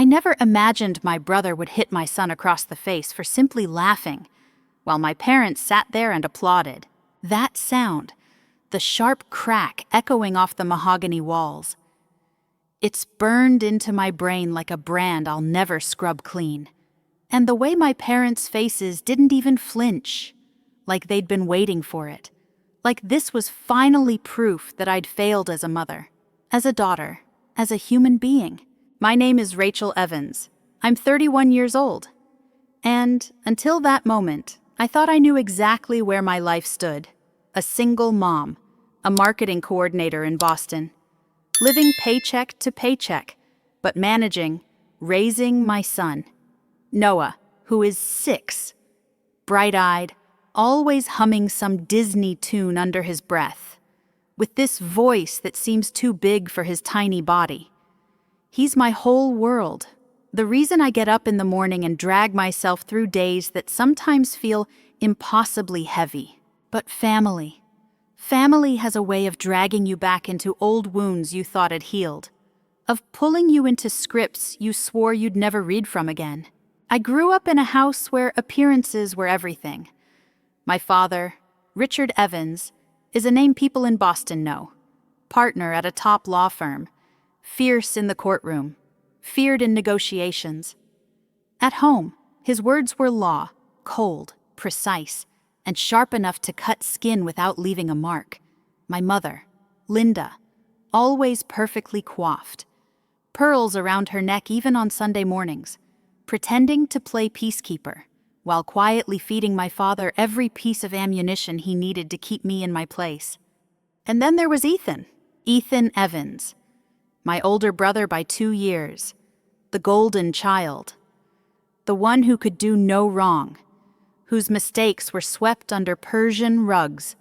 I never imagined my brother would hit my son across the face for simply laughing, while my parents sat there and applauded. That sound, the sharp crack echoing off the mahogany walls. It's burned into my brain like a brand I'll never scrub clean. And the way my parents' faces didn't even flinch, like they'd been waiting for it. Like this was finally proof that I'd failed as a mother, as a daughter, as a human being. My name is Rachel Evans. I'm 31 years old. And until that moment, I thought I knew exactly where my life stood. A single mom, a marketing coordinator in Boston, living paycheck to paycheck, but raising my son, Noah, who is 6, bright-eyed, always humming some Disney tune under his breath, with this voice that seems too big for his tiny body. He's my whole world, the reason I get up in the morning and drag myself through days that sometimes feel impossibly heavy. But family has a way of dragging you back into old wounds you thought had healed, of pulling you into scripts you swore you'd never read from again. I grew up in a house where appearances were everything. My father, Richard Evans, is a name people in Boston know. Partner at a top law firm, fierce in the courtroom, feared in negotiations. At home, his words were law, cold, precise, and sharp enough to cut skin without leaving a mark. My mother, Linda, always perfectly coiffed, pearls around her neck even on Sunday mornings, pretending to play peacekeeper, while quietly feeding my father every piece of ammunition he needed to keep me in my place. And then there was Ethan Evans, my older brother by 2 years, the golden child, the one who could do no wrong, whose mistakes were swept under Persian rugs,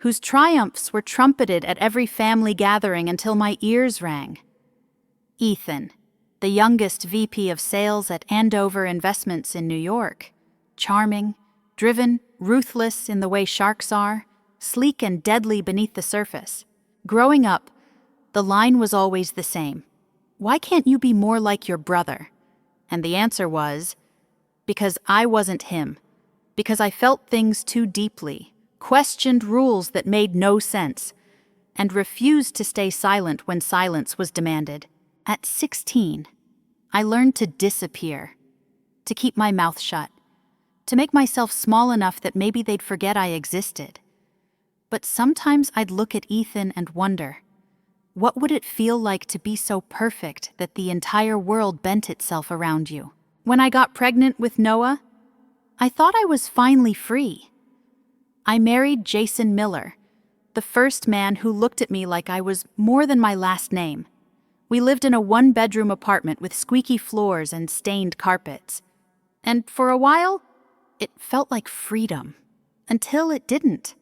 whose triumphs were trumpeted at every family gathering until my ears rang. Ethan, the youngest VP of sales at Andover Investments in New York, charming, driven, ruthless in the way sharks are, sleek and deadly beneath the surface. Growing up, the line was always the same. Why can't you be more like your brother? And the answer was, because I wasn't him. Because I felt things too deeply, questioned rules that made no sense, and refused to stay silent when silence was demanded. At 16, I learned to disappear, to keep my mouth shut, to make myself small enough that maybe they'd forget I existed. But sometimes I'd look at Ethan and wonder, what would it feel like to be so perfect that the entire world bent itself around you? When I got pregnant with Noah, I thought I was finally free. I married Jason Miller, the first man who looked at me like I was more than my last name. We lived in a 1-bedroom apartment with squeaky floors and stained carpets. And for a while, it felt like freedom. Until it didn't.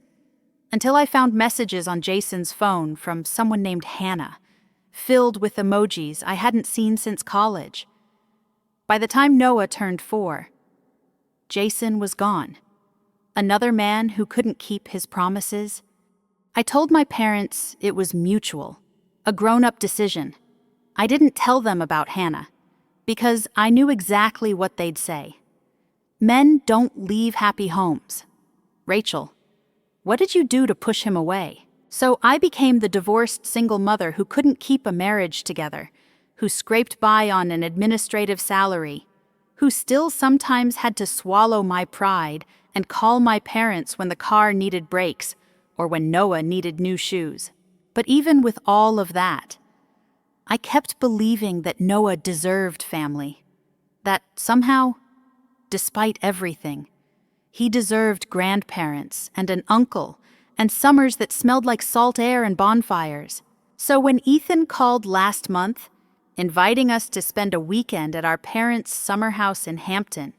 Until I found messages on Jason's phone from someone named Hannah, filled with emojis I hadn't seen since college. By the time Noah turned 4, Jason was gone. Another man who couldn't keep his promises. I told my parents it was mutual, a grown-up decision. I didn't tell them about Hannah, because I knew exactly what they'd say. Men don't leave happy homes. Rachel, what did you do to push him away? So I became the divorced single mother who couldn't keep a marriage together, who scraped by on an administrative salary, who still sometimes had to swallow my pride and call my parents when the car needed brakes or when Noah needed new shoes. But even with all of that, I kept believing that Noah deserved family, that somehow, despite everything, he deserved grandparents and an uncle and summers that smelled like salt air and bonfires. So when Ethan called last month, inviting us to spend a weekend at our parents' summer house in Hampton,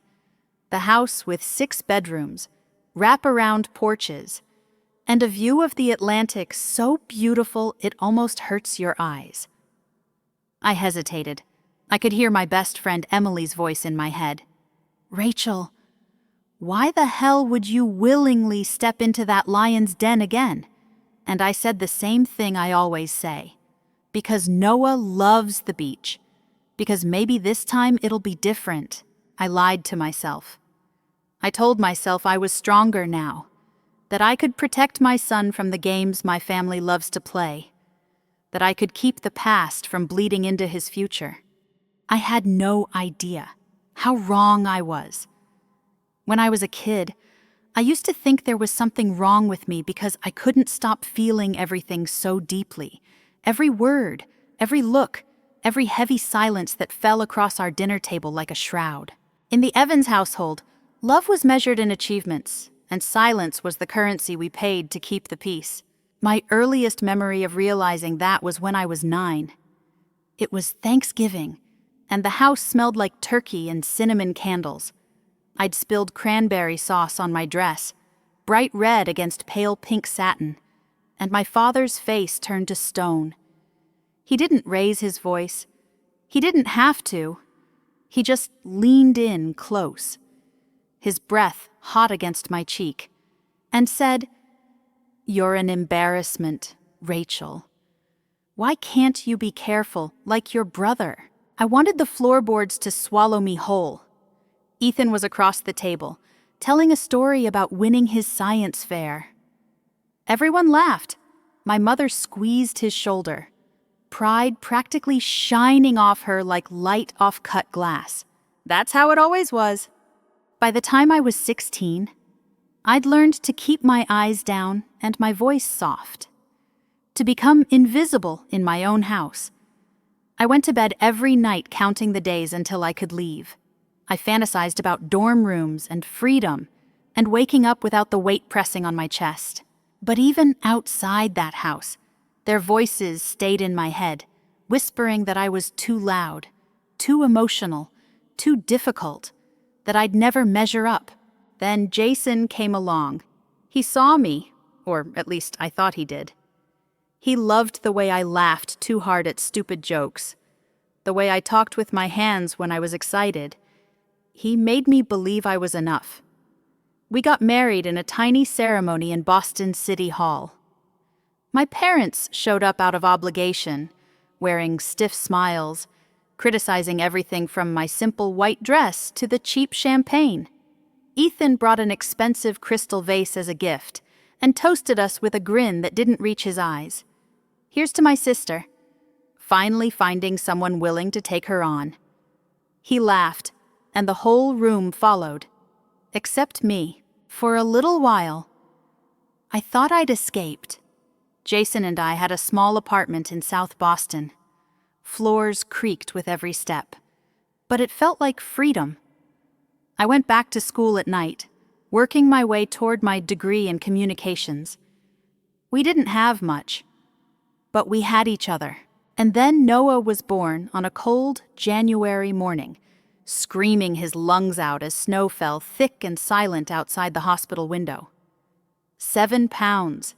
the house with 6 bedrooms, wrap-around porches, and a view of the Atlantic so beautiful it almost hurts your eyes. I hesitated. I could hear my best friend Emily's voice in my head. Rachel, why the hell would you willingly step into that lion's den again? And I said the same thing I always say. Because Noah loves the beach. because maybe this time it'll be different. I lied to myself. I told myself I was stronger now, that I could protect my son from the games my family loves to play, that I could keep the past from bleeding into his future. I had no idea how wrong I was. When I was a kid, I used to think there was something wrong with me because I couldn't stop feeling everything so deeply. Every word, every look, every heavy silence that fell across our dinner table like a shroud. In the Evans household, love was measured in achievements, and silence was the currency we paid to keep the peace. My earliest memory of realizing that was when I was 9. It was Thanksgiving, and the house smelled like turkey and cinnamon candles. I'd spilled cranberry sauce on my dress, bright red against pale pink satin, and my father's face turned to stone. He didn't raise his voice. He didn't have to. He just leaned in close, his breath hot against my cheek, and said, "You're an embarrassment, Rachel. Why can't you be careful like your brother?" I wanted the floorboards to swallow me whole. Ethan was across the table, telling a story about winning his science fair. Everyone laughed. My mother squeezed his shoulder, pride practically shining off her like light off cut glass. That's how it always was. By the time I was 16, I'd learned to keep my eyes down and my voice soft, to become invisible in my own house. I went to bed every night counting the days until I could leave. I fantasized about dorm rooms and freedom and waking up without the weight pressing on my chest. But even outside that house, their voices stayed in my head, whispering that I was too loud, too emotional, too difficult, that I'd never measure up. Then Jason came along. He saw me, or at least I thought he did. He loved the way I laughed too hard at stupid jokes, the way I talked with my hands when I was excited. He made me believe I was enough. We got married in a tiny ceremony in Boston City Hall. My parents showed up out of obligation, wearing stiff smiles, criticizing everything from my simple white dress to the cheap champagne. Ethan brought an expensive crystal vase as a gift and toasted us with a grin that didn't reach his eyes. Here's to my sister, finally finding someone willing to take her on. He laughed, and the whole room followed, except me. For a little while, I thought I'd escaped. Jason and I had a small apartment in South Boston. Floors creaked with every step, but it felt like freedom. I went back to school at night, working my way toward my degree in communications. We didn't have much, but we had each other. And then Noah was born on a cold January morning, screaming his lungs out as snow fell thick and silent outside the hospital window. 7 pounds,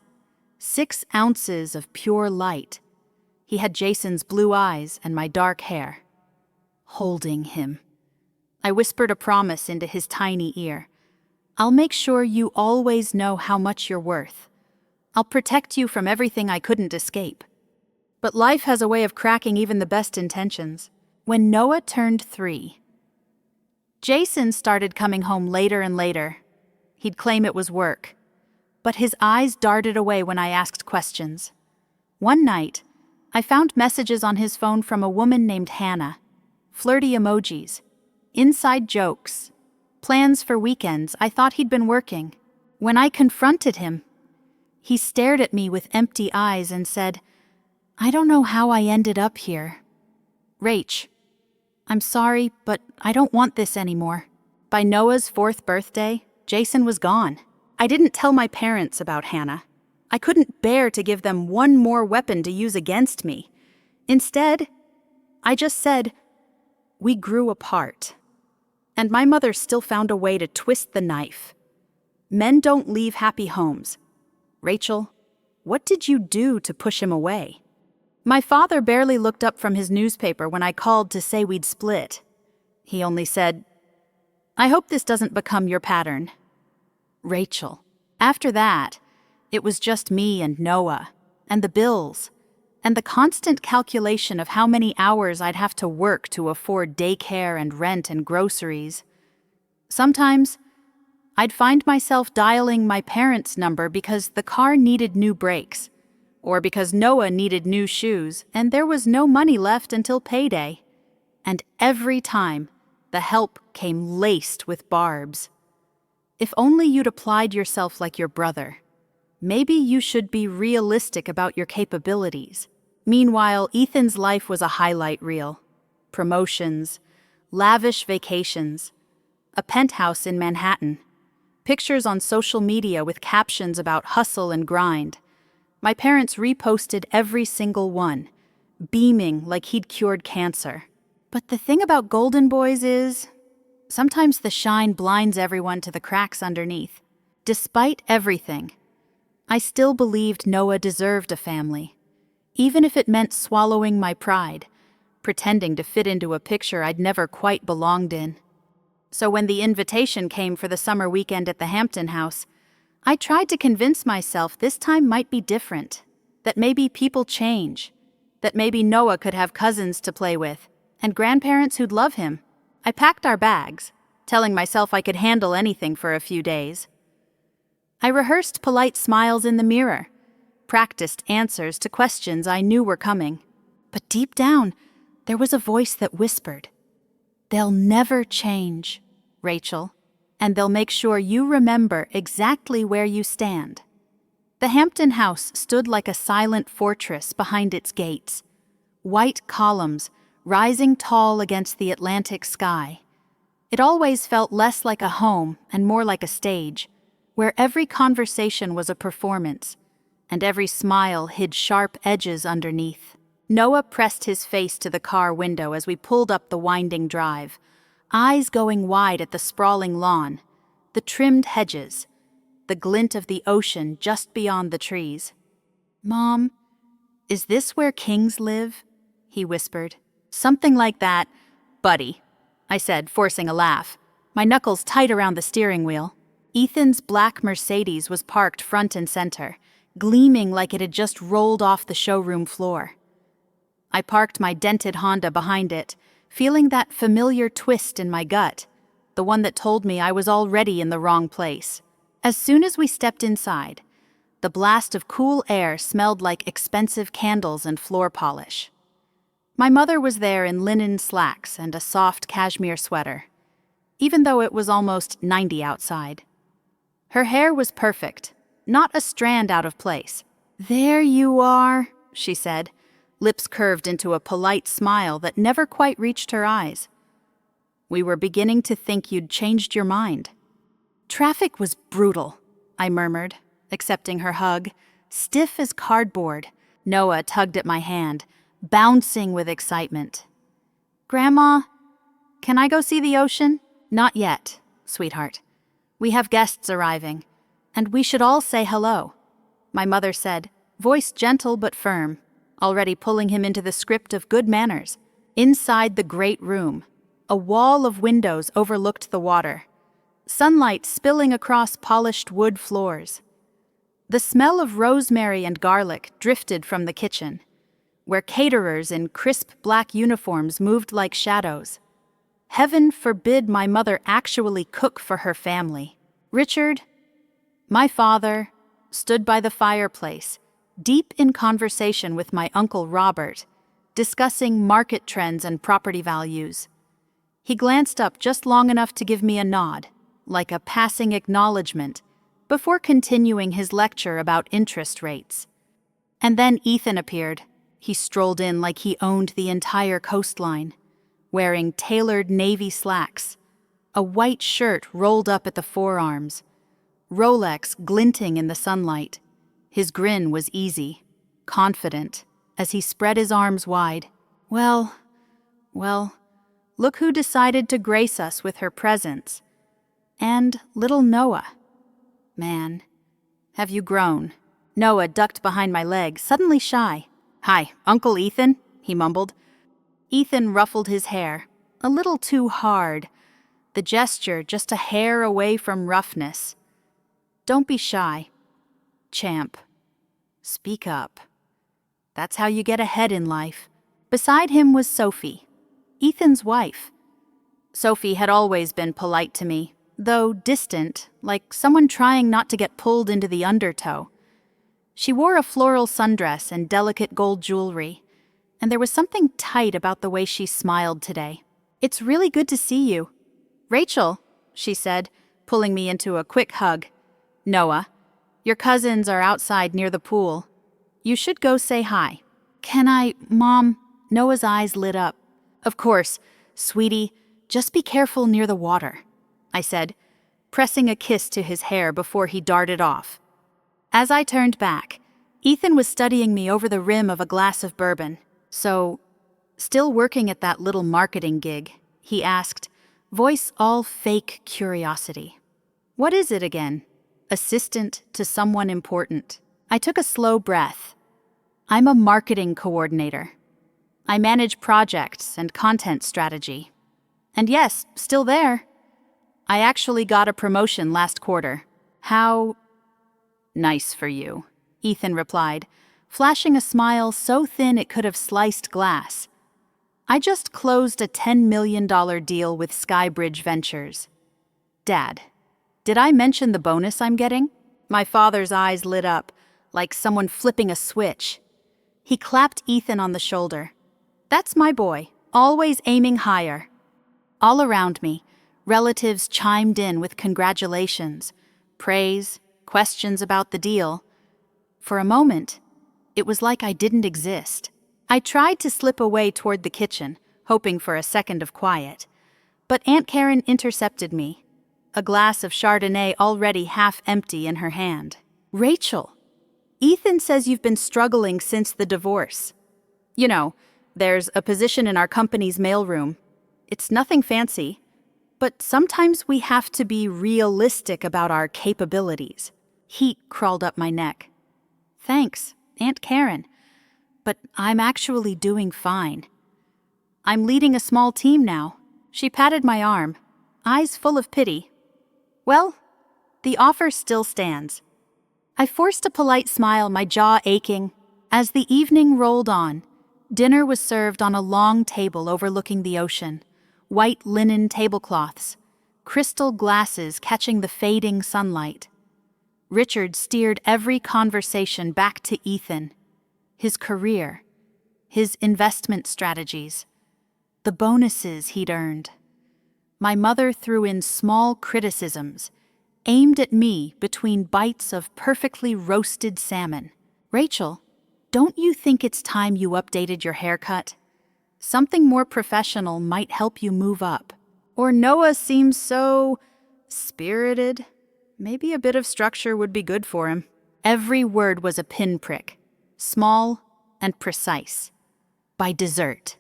6 ounces of pure light. He had Jason's blue eyes and my dark hair. Holding him, I whispered a promise into his tiny ear. "I'll make sure you always know how much you're worth. I'll protect you from everything I couldn't escape." But life has a way of cracking even the best intentions. When Noah turned 3, Jason started coming home later and later. He'd claim it was work, but his eyes darted away when I asked questions. One night, I found messages on his phone from a woman named Hannah, flirty emojis, inside jokes, plans for weekends I thought he'd been working. When I confronted him, he stared at me with empty eyes and said, "I don't know how I ended up here. Rach, I'm sorry, but I don't want this anymore." By Noah's 4th birthday, Jason was gone. I didn't tell my parents about Hannah. I couldn't bear to give them one more weapon to use against me. Instead, I just said, "We grew apart." And my mother still found a way to twist the knife. Men don't leave happy homes. Rachel, what did you do to push him away? My father barely looked up from his newspaper when I called to say we'd split. He only said, "I hope this doesn't become your pattern." Rachel. After that, it was just me and Noah, and the bills, and the constant calculation of how many hours I'd have to work to afford daycare and rent and groceries. Sometimes, I'd find myself dialing my parents' number because the car needed new brakes, or because Noah needed new shoes, and there was no money left until payday. And every time, the help came laced with barbs. If only you'd applied yourself like your brother. Maybe you should be realistic about your capabilities. Meanwhile, Ethan's life was a highlight reel. Promotions, lavish vacations, a penthouse in Manhattan, pictures on social media with captions about hustle and grind. My parents reposted every single one, beaming like he'd cured cancer. But the thing about Golden Boys is, sometimes the shine blinds everyone to the cracks underneath. Despite everything, I still believed Noah deserved a family, even if it meant swallowing my pride, pretending to fit into a picture I'd never quite belonged in. So when the invitation came for the summer weekend at the Hampton house, I tried to convince myself this time might be different, that maybe people change, that maybe Noah could have cousins to play with, and grandparents who'd love him. I packed our bags, telling myself I could handle anything for a few days. I rehearsed polite smiles in the mirror, practiced answers to questions I knew were coming. But deep down, there was a voice that whispered, "They'll never change, Rachel, and they'll make sure you remember exactly where you stand." The Hampton house stood like a silent fortress behind its gates, white columns rising tall against the Atlantic sky. It always felt less like a home and more like a stage, where every conversation was a performance, and every smile hid sharp edges underneath. Noah pressed his face to the car window as we pulled up the winding drive, eyes going wide at the sprawling lawn, the trimmed hedges, the glint of the ocean just beyond the trees. "Mom, is this where kings live?" he whispered. "Something like that, buddy," I said, forcing a laugh, my knuckles tight around the steering wheel. Ethan's black Mercedes was parked front and center, gleaming like it had just rolled off the showroom floor. I parked my dented Honda behind it, feeling that familiar twist in my gut, the one that told me I was already in the wrong place. As soon as we stepped inside, the blast of cool air smelled like expensive candles and floor polish. My mother was there in linen slacks and a soft cashmere sweater, even though it was almost 90 outside. Her hair was perfect, not a strand out of place. "There you are," she said, lips curved into a polite smile that never quite reached her eyes. "We were beginning to think you'd changed your mind." "Traffic was brutal," I murmured, accepting her hug, stiff as cardboard. Noah tugged at my hand, bouncing with excitement. "Grandma, can I go see the ocean?" "Not yet, sweetheart. We have guests arriving, and we should all say hello," my mother said, voice gentle but firm, already pulling him into the script of good manners. Inside the great room, a wall of windows overlooked the water, sunlight spilling across polished wood floors. The smell of rosemary and garlic drifted from the kitchen, where caterers in crisp black uniforms moved like shadows. Heaven forbid my mother actually cook for her family. Richard, my father, stood by the fireplace, deep in conversation with my Uncle Robert, discussing market trends and property values. He glanced up just long enough to give me a nod, like a passing acknowledgement, before continuing his lecture about interest rates. And then Ethan appeared. He strolled in like he owned the entire coastline, wearing tailored navy slacks, a white shirt rolled up at the forearms, Rolex glinting in the sunlight. His grin was easy, confident, as he spread his arms wide. Well, look who decided to grace us with her presence. And little Noah. Man, have you grown? Noah ducked behind my leg, suddenly shy. "Hi, Uncle Ethan," he mumbled. Ethan ruffled his hair, a little too hard, the gesture just a hair away from roughness. "Don't be shy. Champ. Speak up." That's how you get ahead in life. Beside him was Sophie, Ethan's wife. Sophie had always been polite to me, though distant, like someone trying not to get pulled into the undertow. She wore a floral sundress and delicate gold jewelry, and there was something tight about the way she smiled today. "It's really good to see you." "Rachel," she said, pulling me into a quick hug. "Noah, your cousins are outside near the pool. You should go say hi." "Can I, Mom?" Noah's eyes lit up. "Of course, sweetie, just be careful near the water," I said, pressing a kiss to his hair before he darted off. As I turned back, Ethan was studying me over the rim of a glass of bourbon. "So, still working at that little marketing gig?" he asked, voice all fake curiosity. "What is it again?" "Assistant to someone important." I took a slow breath. "I'm a marketing coordinator. I manage projects and content strategy. And yes, still there. I actually got a promotion last quarter." "How nice for you," Ethan replied, flashing a smile so thin it could have sliced glass. "I just closed a $10 million deal with Skybridge Ventures." "Dad, did I mention the bonus I'm getting?" My father's eyes lit up, like someone flipping a switch. He clapped Ethan on the shoulder. "That's my boy, always aiming higher." All around me, relatives chimed in with congratulations, praise, questions about the deal. For a moment, it was like I didn't exist. I tried to slip away toward the kitchen, hoping for a second of quiet. But Aunt Karen intercepted me, a glass of Chardonnay already half empty in her hand. "Rachel, Ethan says you've been struggling since the divorce. You know, there's a position in our company's mailroom. It's nothing fancy, but sometimes we have to be realistic about our capabilities." Heat crawled up my neck. "Thanks, Aunt Karen, but I'm actually doing fine. I'm leading a small team now." She patted my arm, eyes full of pity. "Well, the offer still stands." I forced a polite smile, my jaw aching. As the evening rolled on, dinner was served on a long table overlooking the ocean, white linen tablecloths, crystal glasses catching the fading sunlight. Richard steered every conversation back to Ethan, his career, his investment strategies, the bonuses he'd earned. My mother threw in small criticisms, aimed at me between bites of perfectly roasted salmon. "Rachel, don't you think it's time you updated your haircut? Something more professional might help you move up." Or "Noah seems so spirited. Maybe a bit of structure would be good for him." Every word was a pinprick, small and precise. By dessert.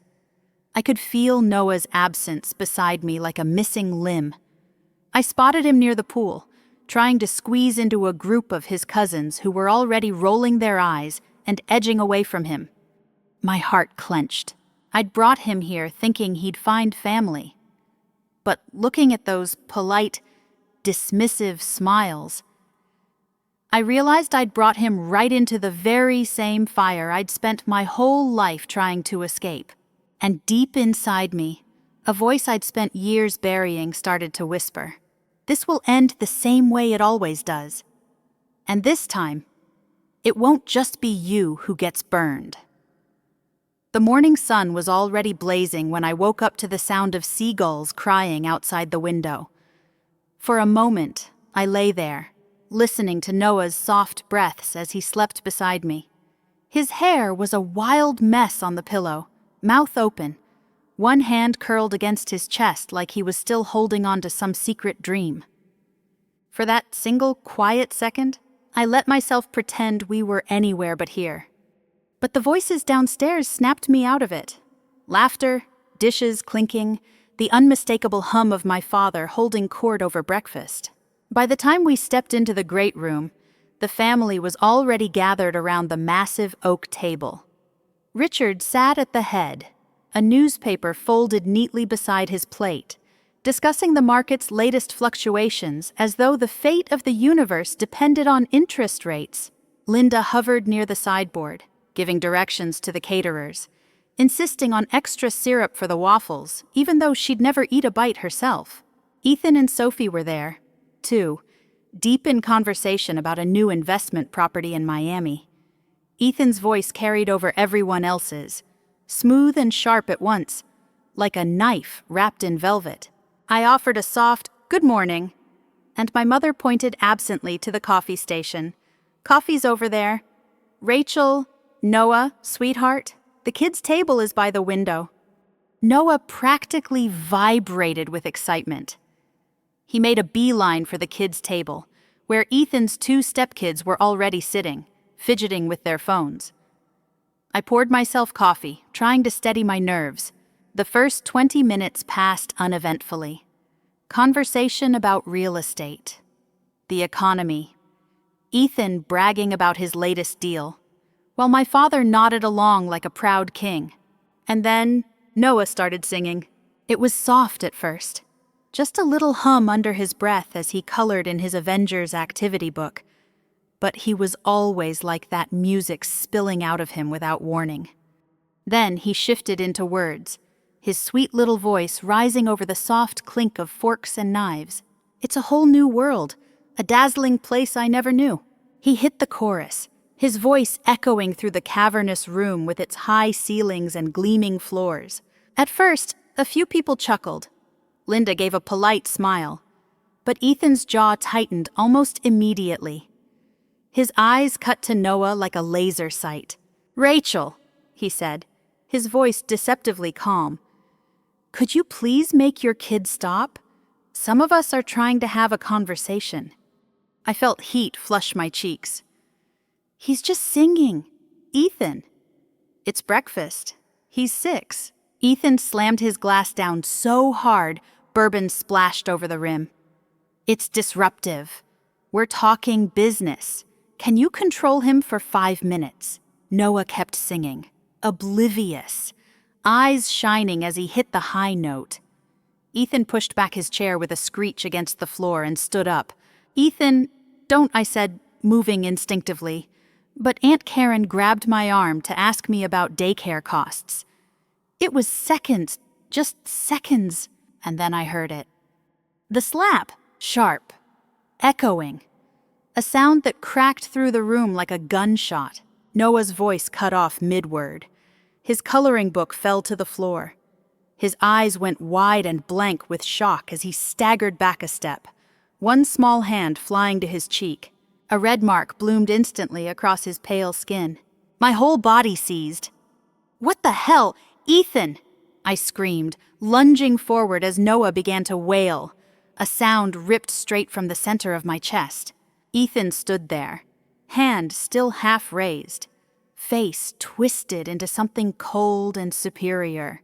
I could feel Noah's absence beside me like a missing limb. I spotted him near the pool, trying to squeeze into a group of his cousins who were already rolling their eyes and edging away from him. My heart clenched. I'd brought him here thinking he'd find family. But looking at those polite, dismissive smiles, I realized I'd brought him right into the very same fire I'd spent my whole life trying to escape. And deep inside me, a voice I'd spent years burying started to whisper, "This will end the same way it always does. And this time, it won't just be you who gets burned." The morning sun was already blazing when I woke up to the sound of seagulls crying outside the window. For a moment, I lay there, listening to Noah's soft breaths as he slept beside me. His hair was a wild mess on the pillow, mouth open, one hand curled against his chest like he was still holding on to some secret dream. For that single quiet second, I let myself pretend we were anywhere but here. But the voices downstairs snapped me out of it. Laughter, dishes clinking, the unmistakable hum of my father holding court over breakfast. By the time we stepped into the great room, the family was already gathered around the massive oak table. Richard sat at the head, a newspaper folded neatly beside his plate, discussing the market's latest fluctuations as though the fate of the universe depended on interest rates. Linda hovered near the sideboard, giving directions to the caterers, insisting on extra syrup for the waffles, even though she'd never eat a bite herself. Ethan and Sophie were there, too, deep in conversation about a new investment property in Miami. Ethan's voice carried over everyone else's, smooth and sharp at once, like a knife wrapped in velvet. I offered a soft, "Good morning," and my mother pointed absently to the coffee station. "Coffee's over there. Rachel, Noah, sweetheart, the kids' table is by the window." Noah practically vibrated with excitement. He made a beeline for the kids' table, where Ethan's 2 stepkids were already sitting, fidgeting with their phones. I poured myself coffee, trying to steady my nerves. The first 20 minutes passed uneventfully. Conversation about real estate, the economy, Ethan bragging about his latest deal, while my father nodded along like a proud king. And then Noah started singing. It was soft at first, just a little hum under his breath as he colored in his Avengers activity book. But he was always like that, music spilling out of him without warning. Then he shifted into words, his sweet little voice rising over the soft clink of forks and knives. It's a whole new world, a dazzling place I never knew. He hit the chorus, his voice echoing through the cavernous room with its high ceilings and gleaming floors. At first, a few people chuckled. Linda gave a polite smile, but Ethan's jaw tightened almost immediately. His eyes cut to Noah like a laser sight. "Rachel," he said, his voice deceptively calm, "could you please make your kid stop? Some of us are trying to have a conversation." I felt heat flush my cheeks. "He's just singing. Ethan." "It's breakfast. He's 6. Ethan slammed his glass down so hard, bourbon splashed over the rim. "It's disruptive. We're talking business. Can you control him for 5 minutes?" Noah kept singing, oblivious, eyes shining as he hit the high note. Ethan pushed back his chair with a screech against the floor and stood up. "Ethan, don't," I said, moving instinctively. But Aunt Karen grabbed my arm to ask me about daycare costs. It was seconds, just seconds, and then I heard it. The slap, sharp, echoing. A sound that cracked through the room like a gunshot. Noah's voice cut off mid-word. His coloring book fell to the floor. His eyes went wide and blank with shock as he staggered back a step, one small hand flying to his cheek. A red mark bloomed instantly across his pale skin. My whole body seized. "What the hell? Ethan!" I screamed, lunging forward as Noah began to wail. A sound ripped straight from the center of my chest. Ethan stood there, hand still half raised, face twisted into something cold and superior.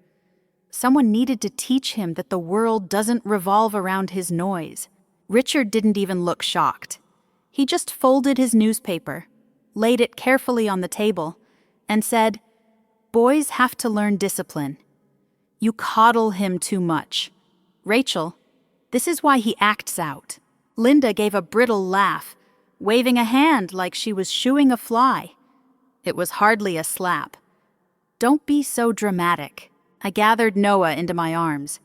Someone needed to teach him that the world doesn't revolve around his noise. Richard didn't even look shocked. He just folded his newspaper, laid it carefully on the table, and said, "Boys have to learn discipline. You coddle him too much. Rachel, this is why he acts out." Linda gave a brittle laugh, waving a hand like she was shooing a fly. It was hardly a slap. "Don't be so dramatic." I gathered Noah into my arms.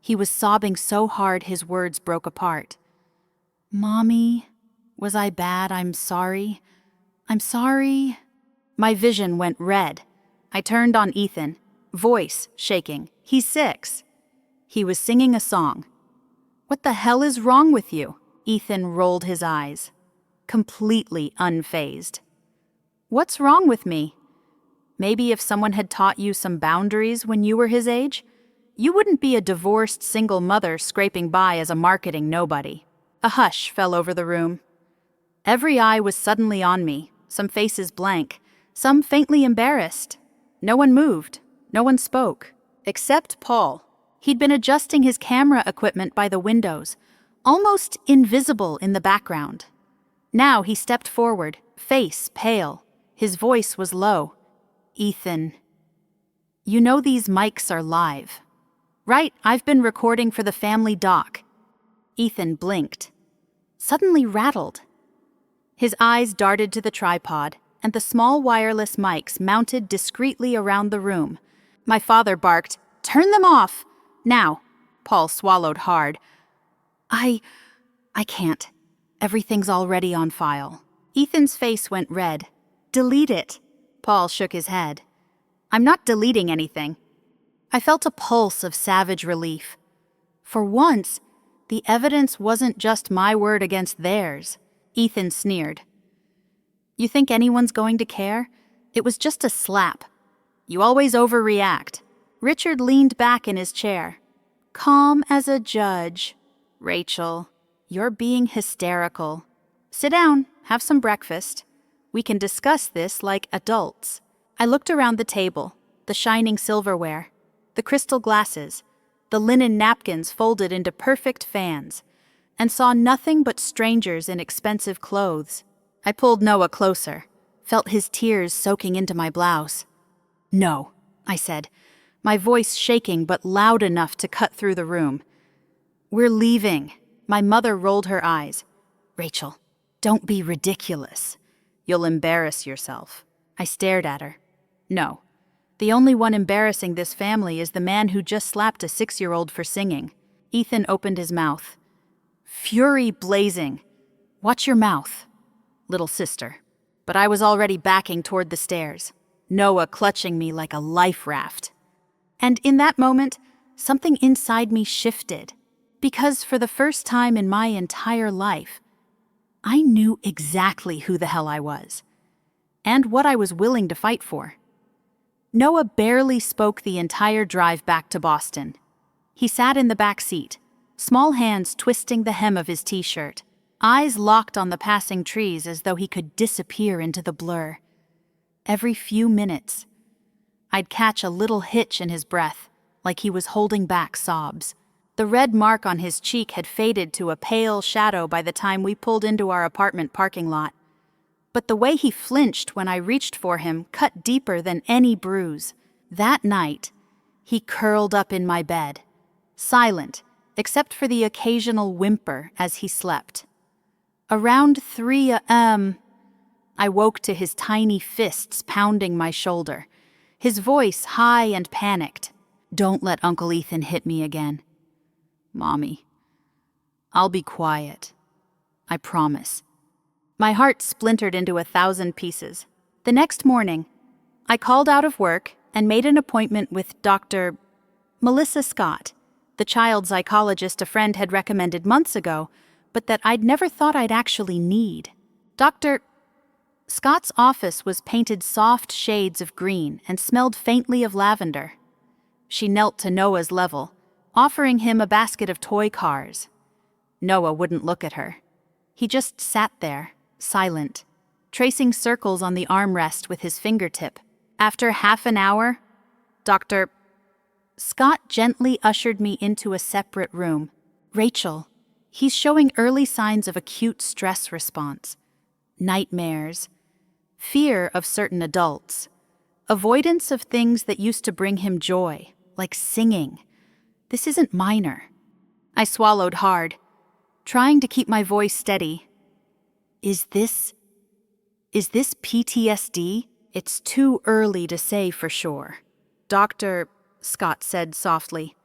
He was sobbing so hard his words broke apart. "Mommy, was I bad? I'm sorry. I'm sorry." My vision went red. I turned on Ethan, voice shaking. He's 6. He was singing a song. "What the hell is wrong with you?" Ethan rolled his eyes, completely unfazed. "What's wrong with me? Maybe if someone had taught you some boundaries when you were his age, you wouldn't be a divorced single mother scraping by as a marketing nobody." A hush fell over the room. Every eye was suddenly on me, some faces blank, some faintly embarrassed. No one moved, no one spoke, except Paul. He'd been adjusting his camera equipment by the windows, almost invisible in the background. Now he stepped forward, face pale. His voice was low. "Ethan, you know these mics are live, right? I've been recording for the family doc." Ethan blinked, suddenly rattled. His eyes darted to the tripod, and the small wireless mics mounted discreetly around the room. My father barked, "Turn them off! Now!" Paul swallowed hard. I can't. Everything's already on file." Ethan's face went red. "Delete it." Paul shook his head. "I'm not deleting anything." I felt a pulse of savage relief. For once, the evidence wasn't just my word against theirs. Ethan sneered. "You think anyone's going to care? It was just a slap. You always overreact." Richard leaned back in his chair. "Calm as a judge. Rachel, you're being hysterical. Sit down, have some breakfast. We can discuss this like adults." I looked around the table, the shining silverware, the crystal glasses, the linen napkins folded into perfect fans, and saw nothing but strangers in expensive clothes. I pulled Noah closer, felt his tears soaking into my blouse. "No," I said, my voice shaking but loud enough to cut through the room. "We're leaving." My mother rolled her eyes. "Rachel, don't be ridiculous. You'll embarrass yourself." I stared at her. "No. The only one embarrassing this family is the man who just slapped a 6-year-old for singing." Ethan opened his mouth. Fury blazing. "Watch your mouth, little sister." But I was already backing toward the stairs, Noah clutching me like a life raft. And in that moment, something inside me shifted, because for the first time in my entire life, I knew exactly who the hell I was, and what I was willing to fight for. Noah barely spoke the entire drive back to Boston. He sat in the back seat, small hands twisting the hem of his t-shirt, eyes locked on the passing trees as though he could disappear into the blur. Every few minutes, I'd catch a little hitch in his breath, like he was holding back sobs. The red mark on his cheek had faded to a pale shadow by the time we pulled into our apartment parking lot. But the way he flinched when I reached for him cut deeper than any bruise. That night, he curled up in my bed, silent, except for the occasional whimper as he slept. Around 3 a.m., I woke to his tiny fists pounding my shoulder, his voice high and panicked. "Don't let Uncle Ethan hit me again." "Mommy, I'll be quiet. I promise." My heart splintered into 1,000 pieces. The next morning, I called out of work and made an appointment with Dr. Melissa Scott, the child psychologist a friend had recommended months ago, but that I'd never thought I'd actually need. Dr. Scott's office was painted soft shades of green and smelled faintly of lavender. She knelt to Noah's level, offering him a basket of toy cars. Noah wouldn't look at her. He just sat there, silent, tracing circles on the armrest with his fingertip. After half an hour, Dr. Scott gently ushered me into a separate room. "Rachel, he's showing early signs of acute stress response. Nightmares, fear of certain adults, avoidance of things that used to bring him joy, like singing. This isn't minor." I swallowed hard, trying to keep my voice steady. Is this PTSD? "It's too early to say for sure," Dr. Scott said softly.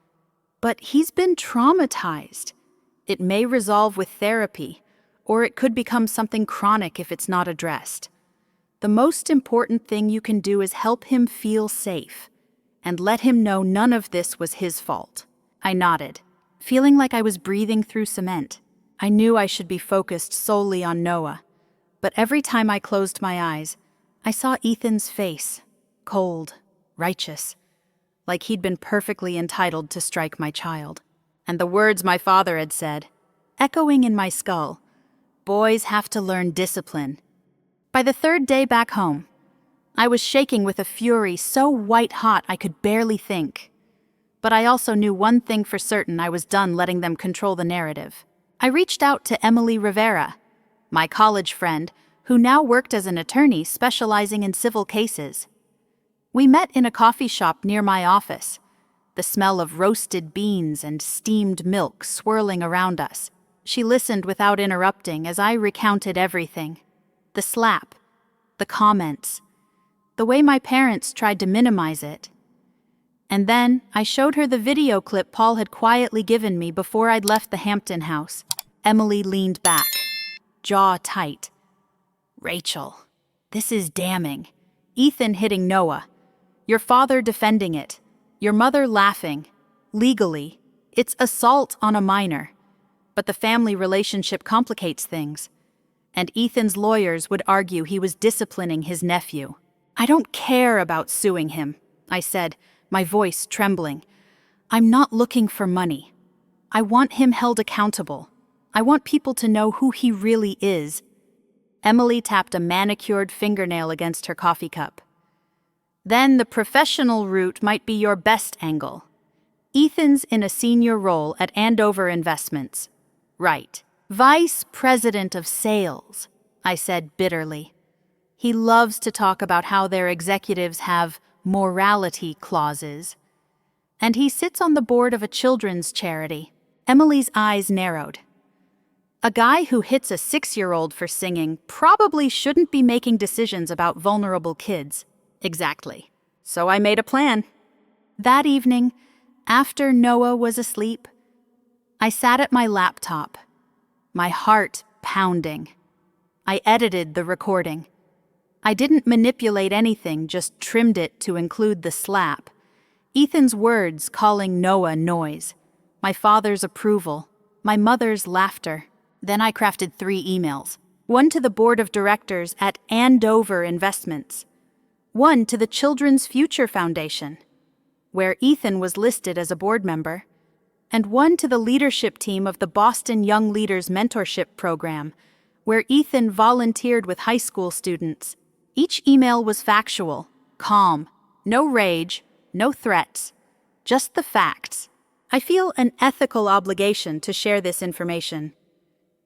"But he's been traumatized. It may resolve with therapy, or it could become something chronic if it's not addressed. The most important thing you can do is help him feel safe, and let him know none of this was his fault." I nodded, feeling like I was breathing through cement. I knew I should be focused solely on Noah, but every time I closed my eyes, I saw Ethan's face, cold, righteous, like he'd been perfectly entitled to strike my child. And the words my father had said, echoing in my skull, "Boys have to learn discipline." By the 3rd day back home, I was shaking with a fury so white-hot I could barely think. But I also knew one thing for certain: I was done letting them control the narrative. I reached out to Emily Rivera, my college friend, who now worked as an attorney specializing in civil cases. We met in a coffee shop near my office, the smell of roasted beans and steamed milk swirling around us. She listened without interrupting as I recounted everything: the slap, the comments, the way my parents tried to minimize it. And then I showed her the video clip Paul had quietly given me before I'd left the Hampton house. Emily leaned back, jaw tight. "Rachel, this is damning. Ethan hitting Noah. Your father defending it. Your mother laughing. Legally, it's assault on a minor. But the family relationship complicates things. And Ethan's lawyers would argue he was disciplining his nephew. I don't care about suing him," I said, my voice trembling. "I'm not looking for money. I want him held accountable. I want people to know who he really is." Emily tapped a manicured fingernail against her coffee cup. "Then the professional route might be your best angle. Ethan's in a senior role at Andover Investments. Right. Vice President of Sales," I said bitterly. "He loves to talk about how their executives have morality clauses. And he sits on the board of a children's charity." Emily's eyes narrowed. "A guy who hits a 6-year-old for singing probably shouldn't be making decisions about vulnerable kids." "Exactly. So I made a plan." That evening, after Noah was asleep, I sat at my laptop, my heart pounding. I edited the recording. I didn't manipulate anything, just trimmed it to include the slap. Ethan's words calling Noah noise, my father's approval, my mother's laughter. Then I crafted 3 emails. One to the board of directors at Andover Investments. One to the Children's Future Foundation, where Ethan was listed as a board member. And one to the leadership team of the Boston Young Leaders Mentorship Program, where Ethan volunteered with high school students. Each email was factual, calm, no rage, no threats, just the facts. I feel an ethical obligation to share this information.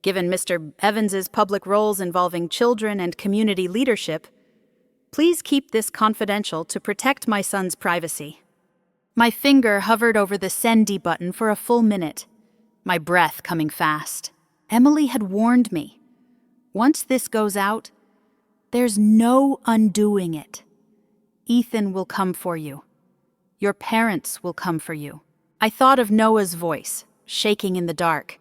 Given Mr. Evans's public roles involving children and community leadership, please keep this confidential to protect my son's privacy. My finger hovered over the send button for a full minute, my breath coming fast. Emily had warned me. Once this goes out, there's no undoing it. Ethan will come for you. Your parents will come for you. I thought of Noah's voice, shaking in the dark.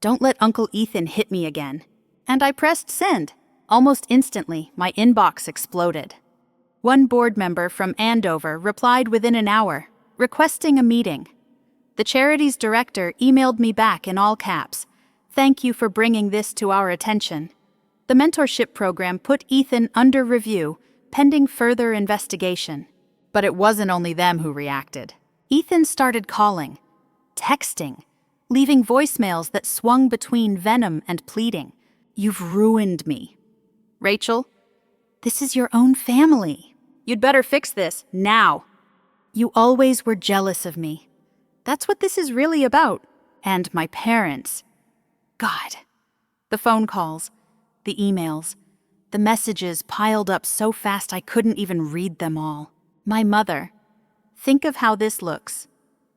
"Don't let Uncle Ethan hit me again." And I pressed send. Almost instantly, my inbox exploded. One board member from Andover replied within an hour, requesting a meeting. The charity's director emailed me back in all caps. "Thank you for bringing this to our attention." The mentorship program put Ethan under review, pending further investigation. But it wasn't only them who reacted. Ethan started calling, texting, leaving voicemails that swung between venom and pleading. "You've ruined me. Rachel, this is your own family. You'd better fix this, now. You always were jealous of me. That's what this is really about. And my parents. God." The phone calls, the emails, the messages piled up so fast I couldn't even read them all. My mother. "Think of how this looks.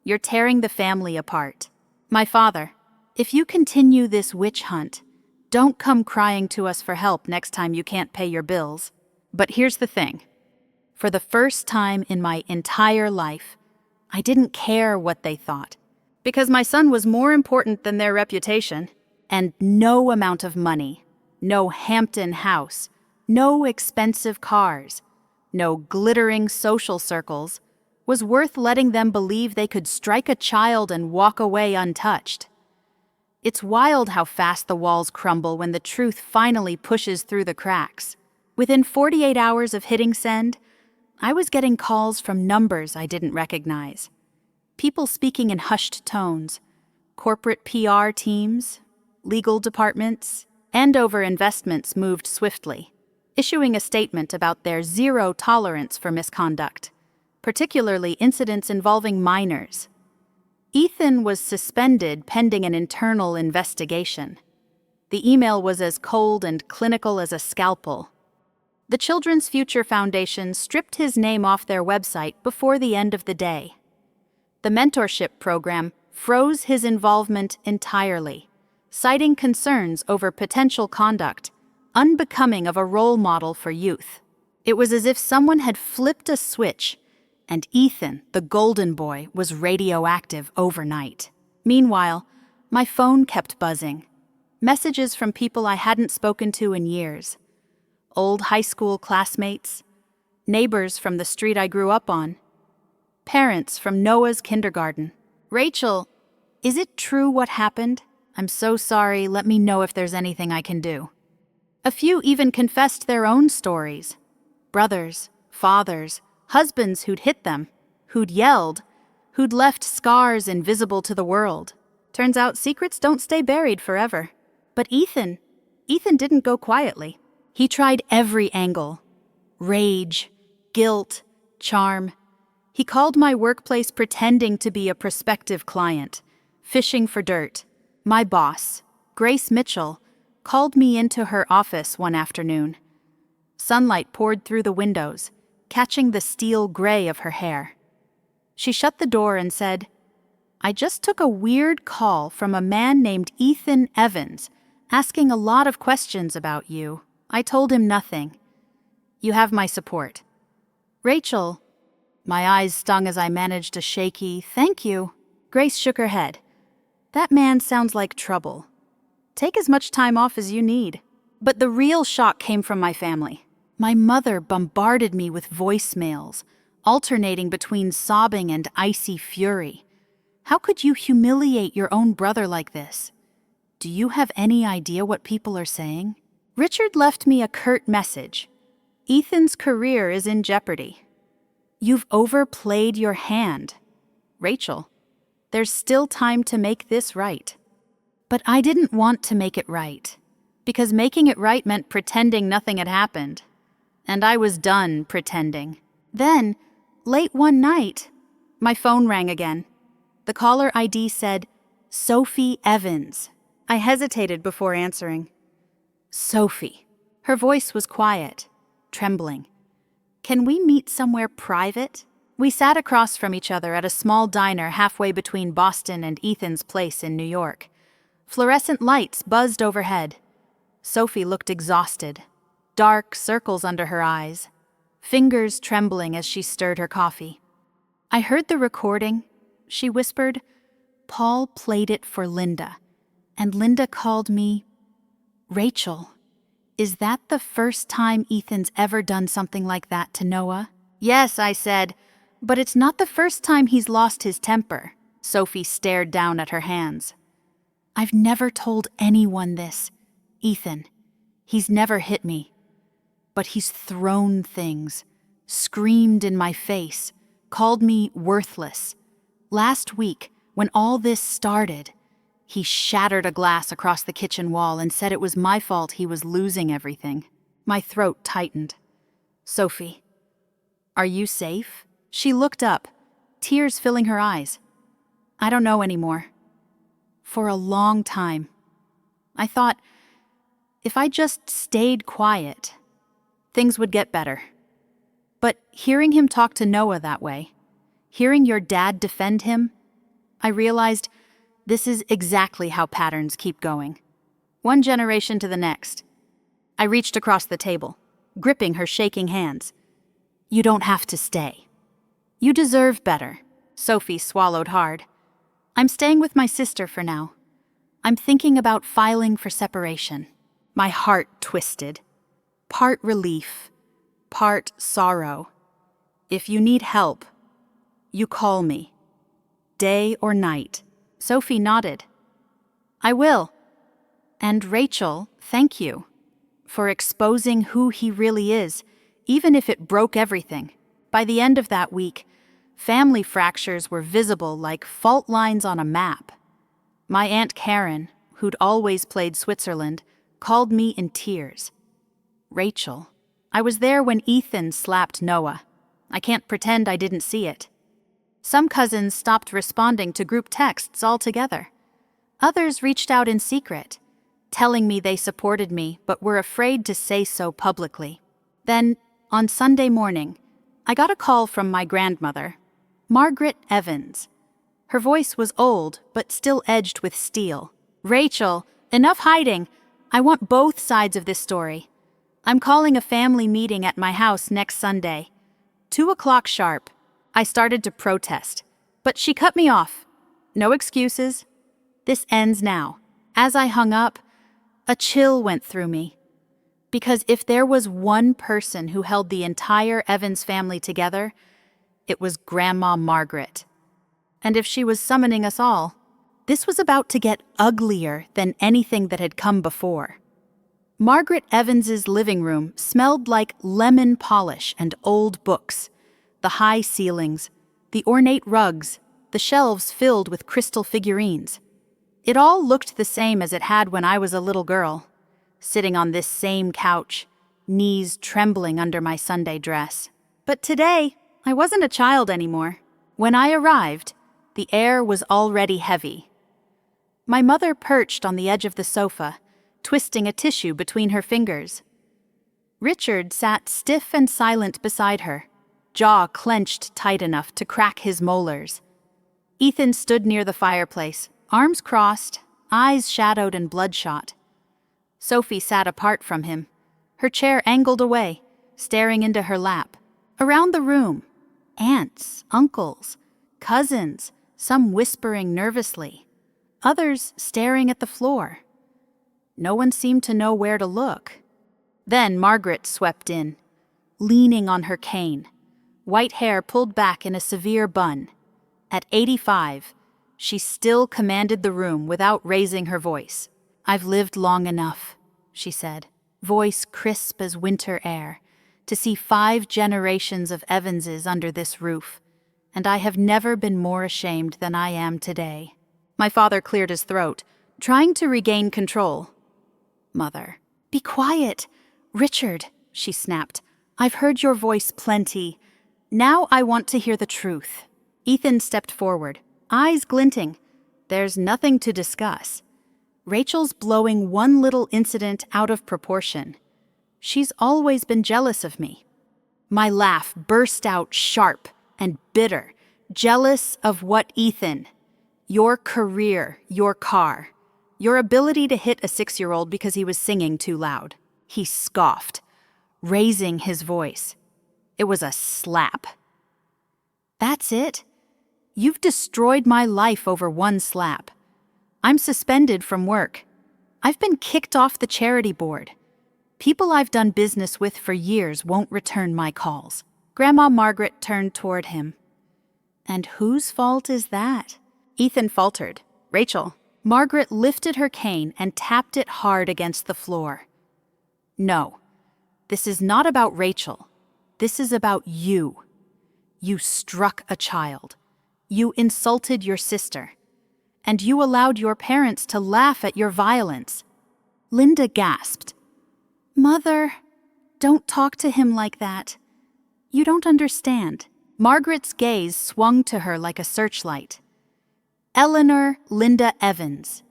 You're tearing the family apart." My father. "If you continue this witch hunt, don't come crying to us for help next time you can't pay your bills." But here's the thing. For the first time in my entire life, I didn't care what they thought, because my son was more important than their reputation. And no amount of money, no Hampton house, no expensive cars, no glittering social circles was worth letting them believe they could strike a child and walk away untouched. It's wild how fast the walls crumble when the truth finally pushes through the cracks. Within 48 hours of hitting send, I was getting calls from numbers I didn't recognize. People speaking in hushed tones, corporate PR teams, legal departments. Andover Investments moved swiftly, issuing a statement about their zero tolerance for misconduct, particularly incidents involving minors. Ethan was suspended pending an internal investigation. The email was as cold and clinical as a scalpel. The Children's Future Foundation stripped his name off their website before the end of the day. The mentorship program froze his involvement entirely, citing concerns over potential conduct, unbecoming of a role model for youth. It was as if someone had flipped a switch, and Ethan, the golden boy, was radioactive overnight. Meanwhile, my phone kept buzzing. Messages from people I hadn't spoken to in years. Old high school classmates, neighbors from the street I grew up on, parents from Noah's kindergarten. "Rachel, is it true what happened? I'm so sorry, let me know if there's anything I can do." A few even confessed their own stories. Brothers, fathers, husbands who'd hit them, who'd yelled, who'd left scars invisible to the world. Turns out secrets don't stay buried forever. But Ethan didn't go quietly. He tried every angle. Rage, guilt, charm. He called my workplace pretending to be a prospective client, fishing for dirt. My boss, Grace Mitchell, called me into her office one afternoon. Sunlight poured through the windows, catching the steel gray of her hair. She shut the door and said, "I just took a weird call from a man named Ethan Evans, asking a lot of questions about you. I told him nothing. You have my support." "Rachel," my eyes stung as I managed a shaky, "Thank you." Grace shook her head. "That man sounds like trouble. Take as much time off as you need." But the real shock came from my family. My mother bombarded me with voicemails, alternating between sobbing and icy fury. "How could you humiliate your own brother like this? Do you have any idea what people are saying?" Richard left me a curt message. "Ethan's career is in jeopardy. You've overplayed your hand. Rachel, there's still time to make this right." But I didn't want to make it right, because making it right meant pretending nothing had happened. And I was done pretending. Then, late one night, my phone rang again. The caller ID said, "Sophie Evans." I hesitated before answering. "Sophie." Her voice was quiet, trembling. "Can we meet somewhere private?" We sat across from each other at a small diner halfway between Boston and Ethan's place in New York. Fluorescent lights buzzed overhead. Sophie looked exhausted, dark circles under her eyes, fingers trembling as she stirred her coffee. I heard the recording. She whispered, "Paul played it for Linda, and Linda called me." "Rachel, is that the first time Ethan's ever done something like that to Noah?" "Yes," I said, "but it's not the first time he's lost his temper." Sophie stared down at her hands. "I've never told anyone this, Ethan. He's never hit me. But he's thrown things, screamed in my face, called me worthless. Last week, when all this started, he shattered a glass across the kitchen wall and said it was my fault he was losing everything." My throat tightened. "Sophie, are you safe?" She looked up, tears filling her eyes. "I don't know anymore. For a long time. I thought, if I just stayed quiet, things would get better. But hearing him talk to Noah that way, hearing your dad defend him, I realized this is exactly how patterns keep going. One generation to the next." I reached across the table, gripping her shaking hands. "You don't have to stay. You deserve better." Sophie swallowed hard. "I'm staying with my sister for now. I'm thinking about filing for separation." My heart twisted. Part relief, part sorrow. "If you need help, you call me. Day or night." Sophie nodded. "I will. And Rachel, thank you for exposing who he really is, even if it broke everything." By the end of that week, family fractures were visible like fault lines on a map. My Aunt Karen, who'd always played Switzerland, called me in tears. "Rachel, I was there when Ethan slapped Noah. I can't pretend I didn't see it." Some cousins stopped responding to group texts altogether. Others reached out in secret, telling me they supported me but were afraid to say so publicly. Then, on Sunday morning, I got a call from my grandmother, Margaret Evans. Her voice was old but still edged with steel. "Rachel, enough hiding. I want both sides of this story. I'm calling a family meeting at my house next Sunday. 2:00 sharp. I started to protest, but she cut me off. No excuses. This ends now. As I hung up, a chill went through me. Because if there was one person who held the entire Evans family together, it was Grandma Margaret. And if she was summoning us all, this was about to get uglier than anything that had come before. Margaret Evans's living room smelled like lemon polish and old books. The high ceilings, the ornate rugs, the shelves filled with crystal figurines. It all looked the same as it had when I was a little girl, sitting on this same couch, knees trembling under my Sunday dress. But today, I wasn't a child anymore. When I arrived, the air was already heavy. My mother perched on the edge of the sofa, twisting a tissue between her fingers. Richard sat stiff and silent beside her, jaw clenched tight enough to crack his molars. Ethan stood near the fireplace, arms crossed, eyes shadowed and bloodshot. Sophie sat apart from him, her chair angled away, staring into her lap. Around the room, aunts, uncles, cousins, some whispering nervously, others staring at the floor. No one seemed to know where to look. Then Margaret swept in, leaning on her cane, white hair pulled back in a severe bun. At 85, she still commanded the room without raising her voice. "I've lived long enough," she said, voice crisp as winter air, "to see 5 generations of Evanses under this roof, and I have never been more ashamed than I am today." My father cleared his throat, trying to regain control. "Mother." "Be quiet. Richard," she snapped. "I've heard your voice plenty. Now I want to hear the truth." Ethan stepped forward, eyes glinting. "There's nothing to discuss. Rachel's blowing one little incident out of proportion. She's always been jealous of me." My laugh burst out sharp and bitter. "Jealous of what, Ethan? Your career, your car, your ability to hit a 6-year-old because he was singing too loud." He scoffed, raising his voice. It was a slap. "That's it? You've destroyed my life over one slap. I'm suspended from work. I've been kicked off the charity board. People I've done business with for years won't return my calls." Grandma Margaret turned toward him. "And whose fault is that?" Ethan faltered. "Rachel." Margaret lifted her cane and tapped it hard against the floor. "No, this is not about Rachel. This is about you. You struck a child. You insulted your sister. And you allowed your parents to laugh at your violence." Linda gasped. "Mother, don't talk to him like that. You don't understand." Margaret's gaze swung to her like a searchlight. "Eleanor Linda Evans,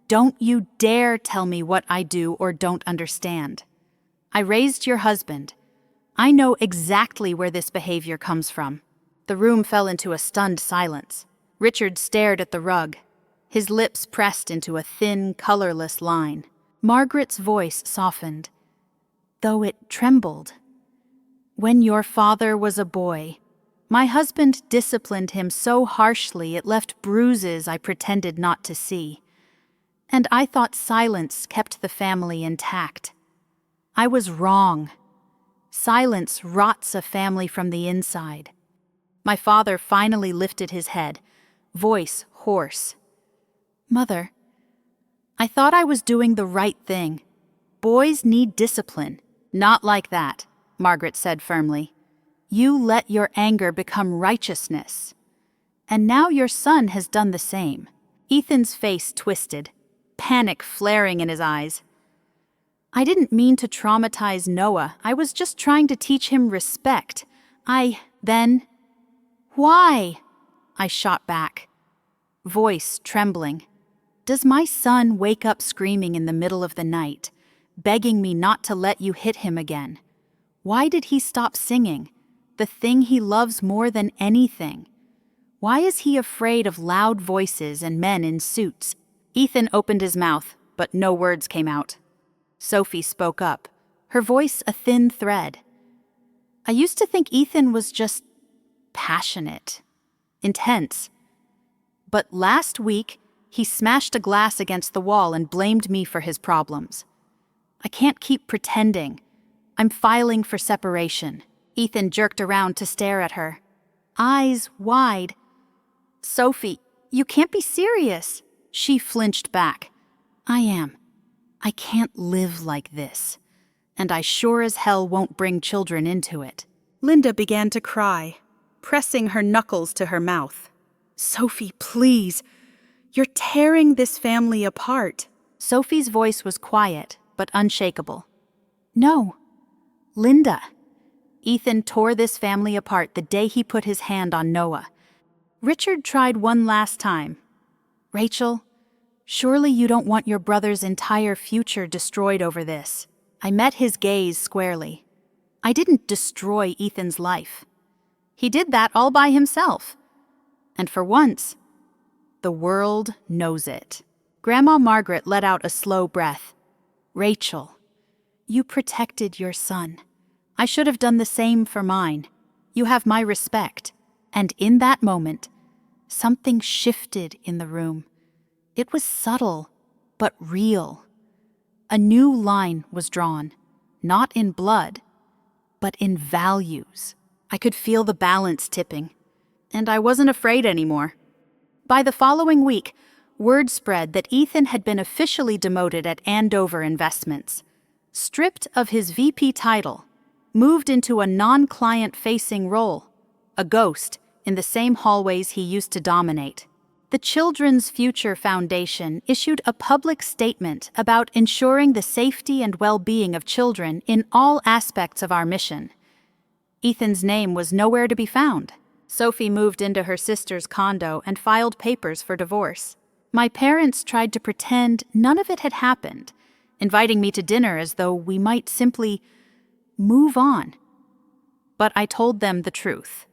don't you dare tell me what I do or don't understand. I raised your husband. I know exactly where this behavior comes from." The room fell into a stunned silence. Richard stared at the rug, his lips pressed into a thin, colorless line. Margaret's voice softened, though it trembled. "When your father was a boy, my husband disciplined him so harshly it left bruises I pretended not to see. And I thought silence kept the family intact. I was wrong. Silence rots a family from the inside." My father finally lifted his head, voice hoarse. "Mother, I thought I was doing the right thing. Boys need discipline." "Not like that," Margaret said firmly. "You let your anger become righteousness. And now your son has done the same." Ethan's face twisted, panic flaring in his eyes. "I didn't mean to traumatize Noah. I was just trying to teach him respect. Then... Why?" I shot back, voice trembling. "Does my son wake up screaming in the middle of the night, begging me not to let you hit him again? Why did he stop singing, the thing he loves more than anything? Why is he afraid of loud voices and men in suits?" Ethan opened his mouth, but no words came out. Sophie spoke up, her voice a thin thread. I used to think Ethan was just passionate, intense. But last week, he smashed a glass against the wall and blamed me for his problems. I can't keep pretending. I'm filing for separation. Ethan jerked around to stare at her, eyes wide. Sophie, you can't be serious. She flinched back. I am. I can't live like this. And I sure as hell won't bring children into it. Linda began to cry, pressing her knuckles to her mouth. Sophie, please. You're tearing this family apart. Sophie's voice was quiet, but unshakable. No. Linda. Ethan tore this family apart the day he put his hand on Noah. Richard tried one last time. Rachel, surely you don't want your brother's entire future destroyed over this. I met his gaze squarely. I didn't destroy Ethan's life. He did that all by himself. And for once, the world knows it. Grandma Margaret let out a slow breath. Rachel, you protected your son. I should have done the same for mine. You have my respect. And in that moment, something shifted in the room. It was subtle, but real. A new line was drawn, not in blood, but in values. I could feel the balance tipping, and I wasn't afraid anymore. By the following week, word spread that Ethan had been officially demoted at Andover Investments, stripped of his VP title, moved into a non-client-facing role, a ghost in the same hallways he used to dominate. The Children's Future Foundation issued a public statement about ensuring the safety and well-being of children in all aspects of our mission. Ethan's name was nowhere to be found. Sophie moved into her sister's condo and filed papers for divorce. My parents tried to pretend none of it had happened, inviting me to dinner as though we might simply move on. But I told them the truth.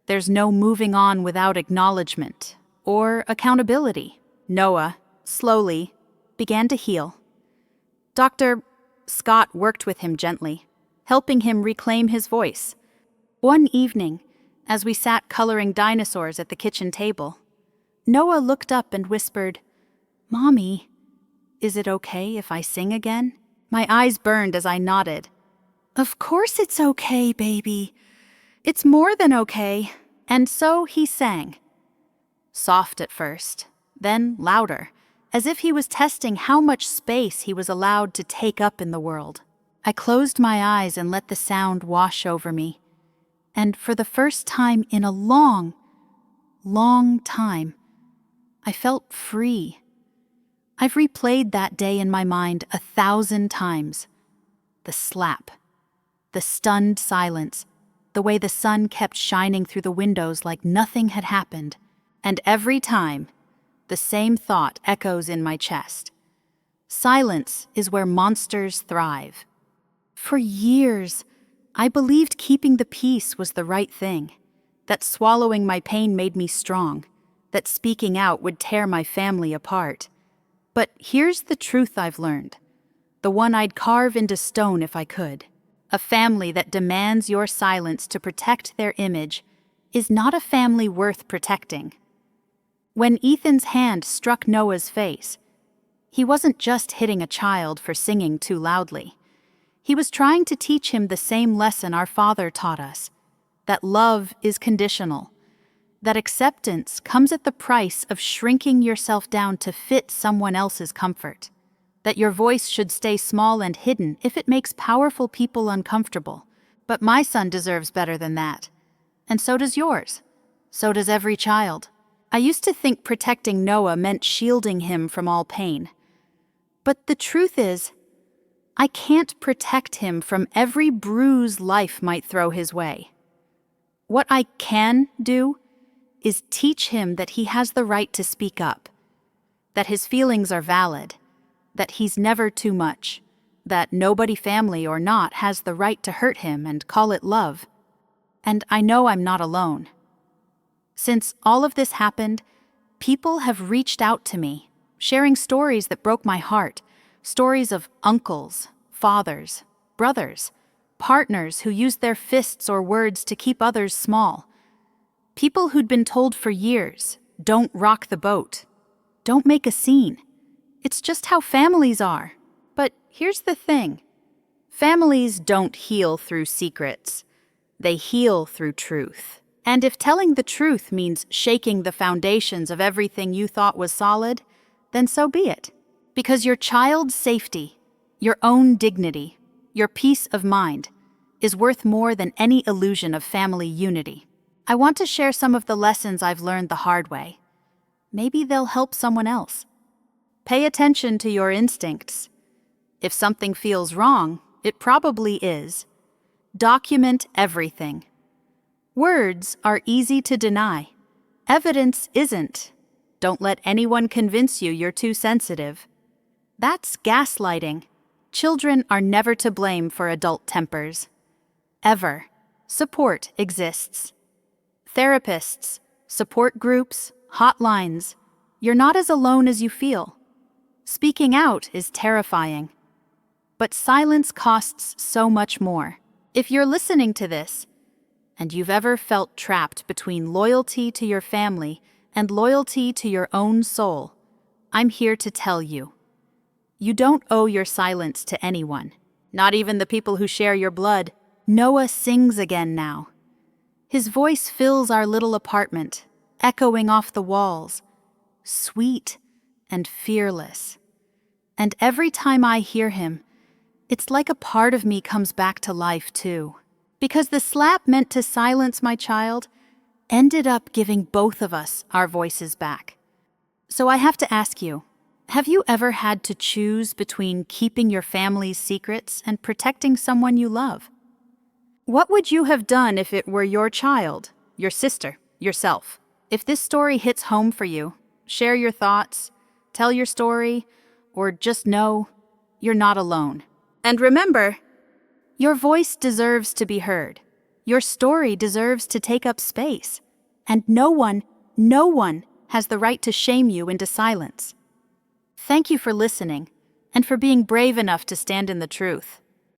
There's no moving on without acknowledgement or accountability. Noah, slowly, began to heal. Dr. Scott worked with him gently, helping him reclaim his voice. One evening, as we sat coloring dinosaurs at the kitchen table, Noah looked up and whispered, Mommy, is it okay if I sing again? My eyes burned as I nodded. Of course it's okay, baby. It's more than okay. And so he sang. Soft at first, then louder, as if he was testing how much space he was allowed to take up in the world. I closed my eyes and let the sound wash over me. And for the first time in a long, long time, I felt free. I've replayed that day in my mind 1,000 times. The slap, the stunned silence, the way the sun kept shining through the windows like nothing had happened. And every time, the same thought echoes in my chest. Silence is where monsters thrive. For years, I believed keeping the peace was the right thing, that swallowing my pain made me strong, that speaking out would tear my family apart. But here's the truth I've learned, the one I'd carve into stone if I could. A family that demands your silence to protect their image is not a family worth protecting. When Ethan's hand struck Noah's face, he wasn't just hitting a child for singing too loudly. He was trying to teach him the same lesson our Father taught us, that love is conditional, that acceptance comes at the price of shrinking yourself down to fit someone else's comfort, that your voice should stay small and hidden if it makes powerful people uncomfortable. But my son deserves better than that. And so does yours. So does every child. I used to think protecting Noah meant shielding him from all pain. But the truth is, I can't protect him from every bruise life might throw his way. What I can do is teach him that he has the right to speak up, that his feelings are valid, that he's never too much, that nobody, family or not, has the right to hurt him and call it love. And I know I'm not alone. Since all of this happened, people have reached out to me, sharing stories that broke my heart, Stories of uncles, fathers, brothers, partners who used their fists or words to keep others small. People who'd been told for years, don't rock the boat, don't make a scene. It's just how families are. But here's the thing. Families don't heal through secrets. They heal through truth. And if telling the truth means shaking the foundations of everything you thought was solid, then so be it. Because your child's safety, your own dignity, your peace of mind, is worth more than any illusion of family unity. I want to share some of the lessons I've learned the hard way. Maybe they'll help someone else. Pay attention to your instincts. If something feels wrong, it probably is. Document everything. Words are easy to deny. Evidence isn't. Don't let anyone convince you you're too sensitive. That's gaslighting. Children are never to blame for adult tempers. Ever. Support exists. Therapists, support groups, hotlines. You're not as alone as you feel. Speaking out is terrifying. But silence costs so much more. If you're listening to this, and you've ever felt trapped between loyalty to your family and loyalty to your own soul, I'm here to tell you. You don't owe your silence to anyone, not even the people who share your blood. Noah sings again now. His voice fills our little apartment, echoing off the walls, sweet and fearless. And every time I hear him, it's like a part of me comes back to life too. Because the slap meant to silence my child ended up giving both of us our voices back. So I have to ask you, have you ever had to choose between keeping your family's secrets and protecting someone you love? What would you have done if it were your child, your sister, yourself? If this story hits home for you, share your thoughts, tell your story, or just know you're not alone. And remember, your voice deserves to be heard. Your story deserves to take up space. And no one has the right to shame you into silence. Thank you for listening and for being brave enough to stand in the truth.